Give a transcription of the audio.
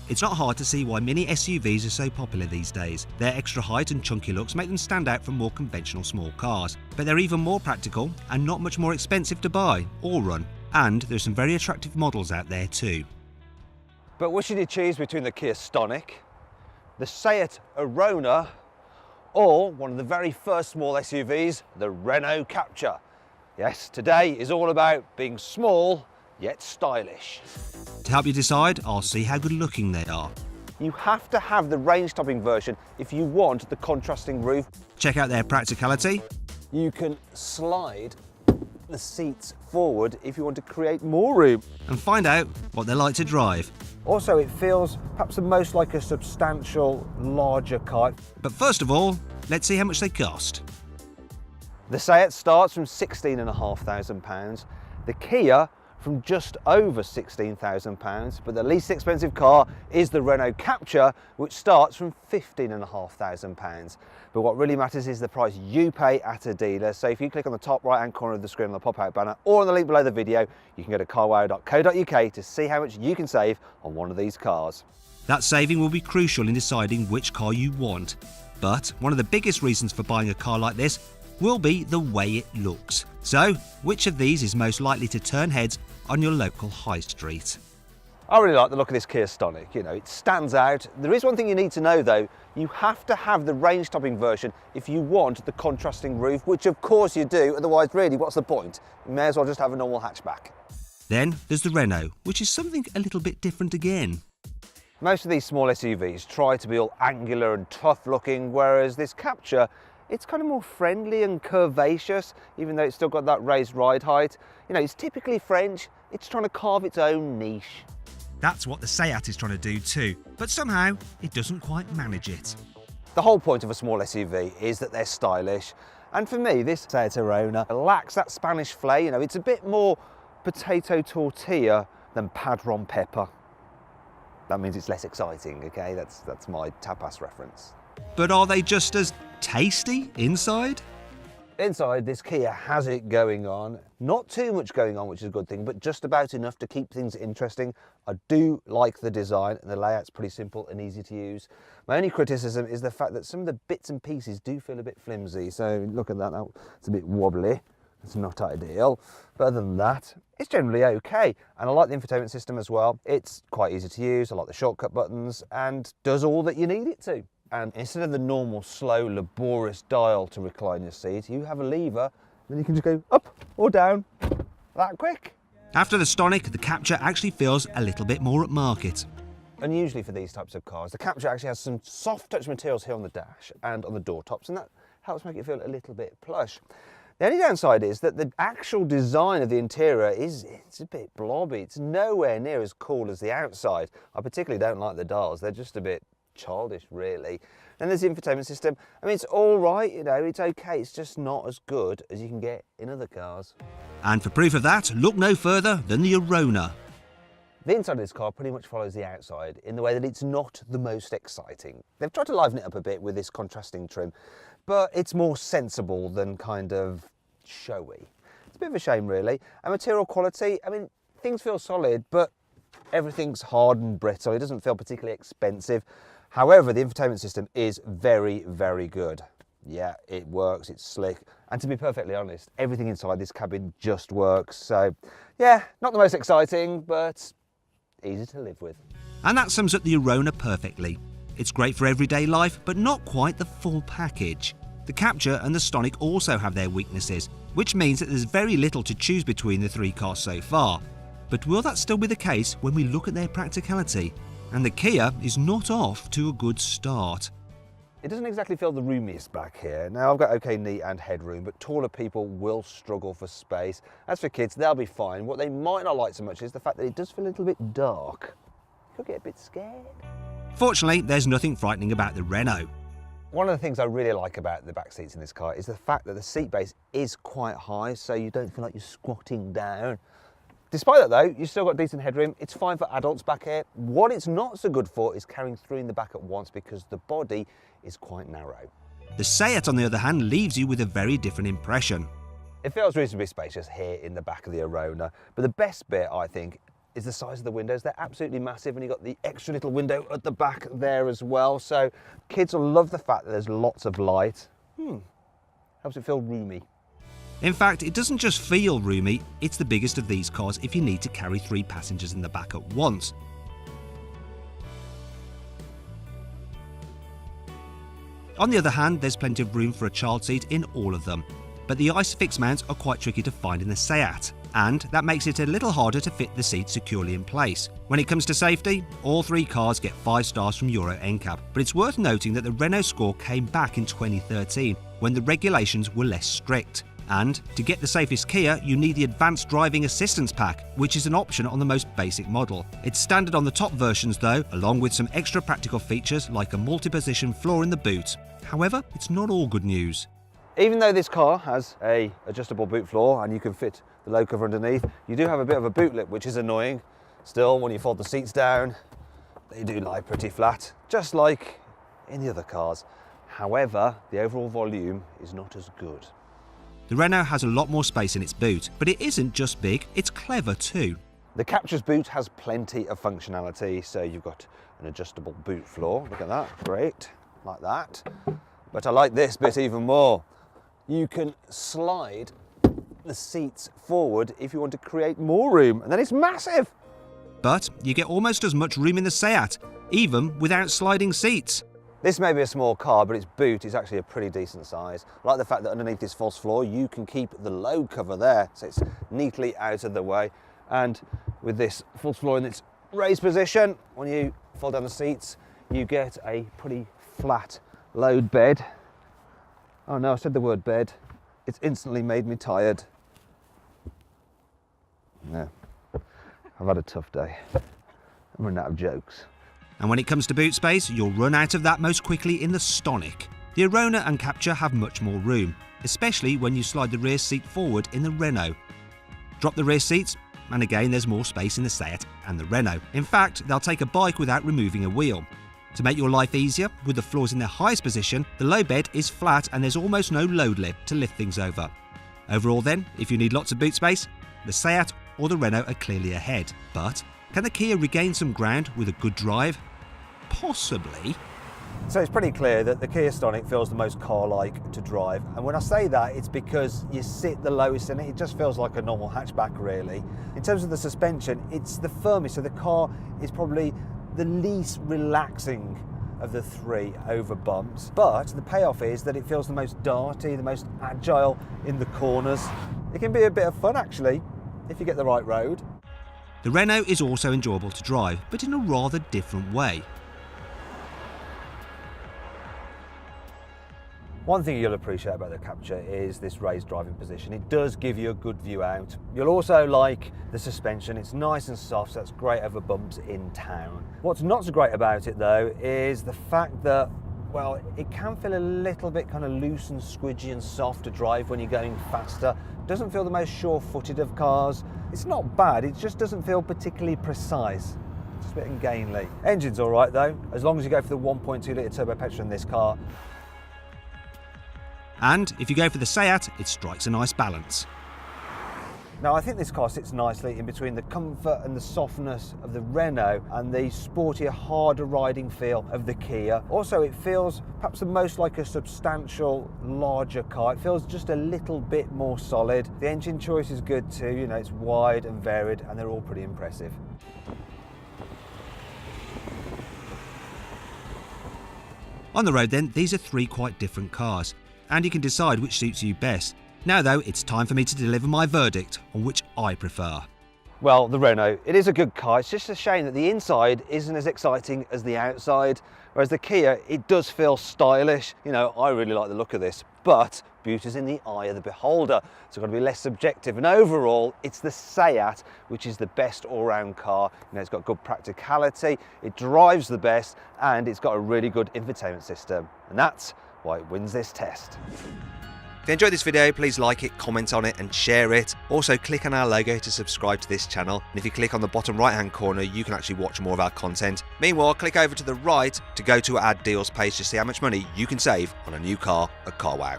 It's not hard to see why mini SUVs are so popular these days. Their extra height and chunky looks make them stand out from more conventional small cars. But they're even more practical and not much more expensive to buy or run. And there's some very attractive models out there too. But which should you choose between the Kia Stonic, the SEAT Arona, or one of the very first small SUVs, the Renault Captur? Yes, today is all about being small yet stylish. To help you decide, I'll see how good looking they are. You have to have the range-topping version if you want the contrasting roof. Check out their practicality. You can slide the seats forward if you want to create more room. And find out what they're like to drive. Also, it feels perhaps the most like a substantial, larger car. But first of all, let's see how much they cost. The SEAT starts from £16,500. The Kia from just over £16,000, but the least expensive car is the Renault Captur, which starts from £15,500. But what really matters is the price you pay at a dealer. So if you click on the top right hand corner of the screen on the pop-out banner or on the link below the video, you can go to carwow.co.uk to see how much you can save on one of these cars. That saving will be crucial in deciding which car you want. But one of the biggest reasons for buying a car like this will be the way it looks. So, which of these is most likely to turn heads on your local high street? I really like the look of this Kia Stonic. You know, it stands out. There is one thing you need to know though. You have to have the range-topping version if you want the contrasting roof, which of course you do. Otherwise, really, what's the point? You may as well just have a normal hatchback. Then there's the Renault, which is something a little bit different again. Most of these small SUVs try to be all angular and tough looking, whereas this Captur, it's kind of more friendly and curvaceous, even though it's still got that raised ride height. You know, it's typically French. It's trying to carve its own niche. That's what the SEAT is trying to do too, but somehow it doesn't quite manage it. The whole point of a small SUV is that they're stylish. And for me, this SEAT Arona lacks that Spanish flair. You know, it's a bit more potato tortilla than padron pepper. That means it's less exciting, okay? That's my tapas reference. But are they just as tasty inside? Inside, this Kia has it going on. Not too much going on, which is a good thing, but just about enough to keep things interesting. I do like the design, and the layout's pretty simple and easy to use. My only criticism is the fact that some of the bits and pieces do feel a bit flimsy. So look at that now, it's a bit wobbly. It's not ideal, but other than that, it's generally okay. And I like the infotainment system as well. It's quite easy to use. I like the shortcut buttons and does all that you need it to. And instead of the normal, slow, laborious dial to recline your seat, you have a lever, then you can just go up or down that quick. After the Stonic, the Captur actually feels a little bit more upmarket. Unusually for these types of cars, the Captur actually has some soft touch materials here on the dash and on the door tops, and that helps make it feel a little bit plush. The only downside is that the actual design of the interior it's a bit blobby. It's nowhere near as cool as the outside. I particularly don't like the dials. They're just a bit childish, really. Then there's the infotainment system. I mean, it's all right, you know, it's okay. It's just not as good as you can get in other cars. And for proof of that, look no further than the Arona. The inside of this car pretty much follows the outside in the way that it's not the most exciting. They've tried to liven it up a bit with this contrasting trim, but it's more sensible than kind of showy. It's a bit of a shame, really. And material quality, I mean, things feel solid, but everything's hard and brittle. It doesn't feel particularly expensive. However, the infotainment system is very, very good. Yeah, it works, it's slick. And to be perfectly honest, everything inside this cabin just works. So yeah, not the most exciting, but easy to live with. And that sums up the Arona perfectly. It's great for everyday life, but not quite the full package. The Captur and the Stonic also have their weaknesses, which means that there's very little to choose between the three cars so far. But will that still be the case when we look at their practicality? And the Kia is not off to a good start. It doesn't exactly feel the roomiest back here. Now, I've got okay knee and headroom, but taller people will struggle for space. As for kids, they'll be fine. What they might not like so much is the fact that it does feel a little bit dark. You'll get a bit scared. Fortunately, there's nothing frightening about the Renault. One of the things I really like about the back seats in this car is the fact that the seat base is quite high, so you don't feel like you're squatting down. Despite that though, you've still got decent headroom. It's fine for adults back here. What it's not so good for is carrying three in the back at once because the body is quite narrow. The SEAT, on the other hand, leaves you with a very different impression. It feels reasonably spacious here in the back of the Arona, but the best bit, I think, is the size of the windows. They're absolutely massive, and you've got the extra little window at the back there as well. So kids will love the fact that there's lots of light. Helps it feel roomy. In fact, it doesn't just feel roomy, it's the biggest of these cars if you need to carry 3 passengers in the back at once. On the other hand, there's plenty of room for a child seat in all of them. But the ISOFIX mounts are quite tricky to find in the SEAT, and that makes it a little harder to fit the seat securely in place. When it comes to safety, all 3 cars get 5 stars from Euro NCAP, but it's worth noting that the Renault score came back in 2013 when the regulations were less strict. And to get the safest Kia, you need the Advanced Driving Assistance Pack, which is an option on the most basic model. It's standard on the top versions though, along with some extra practical features like a multi-position floor in the boot. However, it's not all good news. Even though this car has a adjustable boot floor and you can fit the low cover underneath, you do have a bit of a boot lip, which is annoying. Still, when you fold the seats down, they do lie pretty flat, just like in the other cars. However, the overall volume is not as good. The Renault has a lot more space in its boot, but it isn't just big, it's clever too. The Captur's boot has plenty of functionality, so you've got an adjustable boot floor. Look at that, great, like that. But I like this bit even more. You can slide the seats forward if you want to create more room, and then it's massive. But you get almost as much room in the SEAT, even without sliding seats. This may be a small car, but its boot is actually a pretty decent size. I like the fact that underneath this false floor, you can keep the low cover there, so it's neatly out of the way. And with this false floor in its raised position, when you fold down the seats, you get a pretty flat load bed. Oh no, I said the word bed. It's instantly made me tired. Yeah, I've had a tough day. I'm running out of jokes. And when it comes to boot space, you'll run out of that most quickly in the Stonic. The Arona and Captur have much more room, especially when you slide the rear seat forward in the Renault. Drop the rear seats, and again there's more space in the SEAT and the Renault. In fact, they'll take a bike without removing a wheel. To make your life easier, with the floors in their highest position, the low bed is flat and there's almost no load lip to lift things over. Overall then, if you need lots of boot space, the SEAT or the Renault are clearly ahead. But can the Kia regain some ground with a good drive? Possibly. So it's pretty clear that the Kia Stonic feels the most car-like to drive, and when I say that, it's because you sit the lowest in it. It just feels like a normal hatchback, really. In terms of the suspension, it's the firmest, so the car is probably the least relaxing of the 3 over bumps, but the payoff is that it feels the most darty, the most agile in the corners. It can be a bit of fun, actually, if you get the right road. The Renault is also enjoyable to drive, but in a rather different way. One thing you'll appreciate about the Captur is this raised driving position. It does give you a good view out. You'll also like the suspension. It's nice and soft, so that's great over bumps in town. What's not so great about it though is the fact that, well, it can feel a little bit kind of loose and squidgy and soft to drive when you're going faster. It doesn't feel the most sure-footed of cars. It's not bad, it just doesn't feel particularly precise. It's a bit ungainly. Engine's all right though, as long as you go for the 1.2 litre turbo petrol in this car. And if you go for the SEAT, it strikes a nice balance. Now I think this car sits nicely in between the comfort and the softness of the Renault and the sportier, harder riding feel of the Kia. Also, it feels perhaps the most like a substantial, larger car. It feels just a little bit more solid. The engine choice is good too, you know, it's wide and varied and they're all pretty impressive. On the road then, these are 3 quite different cars, and you can decide which suits you best. Now though, it's time for me to deliver my verdict on which I prefer. Well, the Renault, it is a good car. It's just a shame that the inside isn't as exciting as the outside, whereas the Kia, it does feel stylish. You know, I really like the look of this, but beauty's in the eye of the beholder, so it's got to be less subjective. And overall, it's the SEAT, which is the best all-round car. You know, it's got good practicality, it drives the best, and it's got a really good infotainment system. And that's why it wins this test. If you enjoyed this video, please like it, comment on it and share it. Also click on our logo to subscribe to this channel, and if you click on the bottom right hand corner you can actually watch more of our content. Meanwhile, click over to the right to go to our deals page to see how much money you can save on a new car at CarWow.